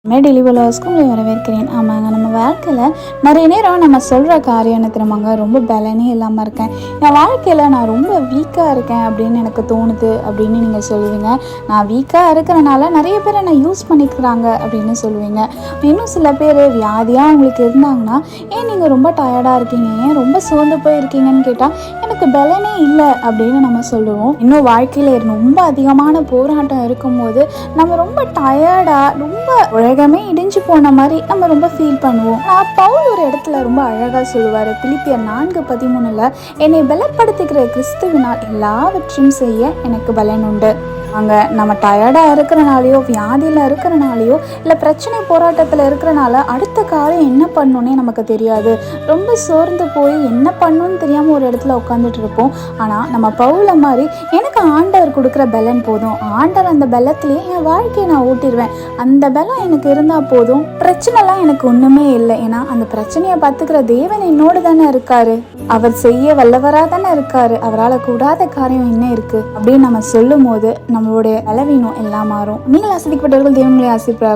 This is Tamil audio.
டெய்லி விலாஸ்க்கு உங்களை வரவேற்கிறேன். ஆமாங்க, நம்ம வாழ்க்கையில் நிறைய நேரம் நம்ம சொல்கிற காரியம் என்ன தெரியுமாங்க, ரொம்ப பலனே இல்லாமல் இருக்கேன், என் வாழ்க்கையில் நான் ரொம்ப வீக்காக இருக்கேன் அப்படின்னு எனக்கு தோணுது அப்படின்னு நீங்கள் சொல்லுவீங்க. நான் வீக்காக இருக்கிறனால நிறைய பேர் என்னை யூஸ் பண்ணிக்கிறாங்க அப்படின்னு சொல்லுவீங்க. இன்னும் சில பேர் வியாதியாக அவங்களுக்கு இருந்தாங்கன்னா, ஏன் நீங்கள் ரொம்ப டயர்டாக இருக்கீங்க, ஏன் ரொம்ப சோர்ந்து போயிருக்கீங்கன்னு கேட்டால் எனக்கு பலனே இல்லை அப்படின்னு நம்ம சொல்லுவோம். இன்னும் வாழ்க்கையில் ரொம்ப அதிகமான போராட்டம் இருக்கும்போது நம்ம ரொம்ப டயர்டாக ரொம்ப உலகமே இடிஞ்சு போன மாதிரி நம்ம ரொம்ப ஃபீல் பண்ணுவோம். பவுல் ஒரு இடத்துல ரொம்ப அழகாக சொல்லுவார். பிலிப்பியர் 4:13 என்னை பலப்படுத்துகிற கிறிஸ்துவினால் எல்லாவற்றையும் செய்ய எனக்கு பலன் உண்டு. அங்கே நம்ம டயர்டாக இருக்கிறனாலையோ, வியாதியில் இருக்கிறனாலையோ, இல்லை பிரச்சனை போராட்டத்தில் இருக்கிறனால அடுத்த காலம் என்ன பண்ணணுன்னே நமக்கு தெரியாது. ரொம்ப சோர்ந்து போய் என்ன பண்ணணும்னு தெரியாமல் ஒரு இடத்துல உட்காந்துட்டு இருப்போம். ஆனால் நம்ம பவுல மாதிரி எனக்கு ஆண்டவர் கொடுக்குற பலன் போதும், ஆண்டவர் அந்த பலத்திலேயே என் வாழ்க்கையை நான் ஓட்டிடுவேன், அந்த பலம் எனக்கு இருந்தால் போதும், பிரச்சனைலாம் எனக்கு ஒன்றுமே இல்லை, ஏன்னா அந்த பிரச்சனையை பார்த்துக்கிற தேவன் என்னோடு தானே இருக்காரு, அவர் செய்ய வல்லவராக தானே இருக்காரு, அவரால் கூடாத காரியம் என்ன இருக்குது அப்படின்னு நம்ம சொல்லும் போது நம்மளுடைய பலவீனம் எல்லாம் மாறும். நீங்கள் ஆசிரியப்பட்டவர்கள் தேவங்களை ஆசிரியப்பாக.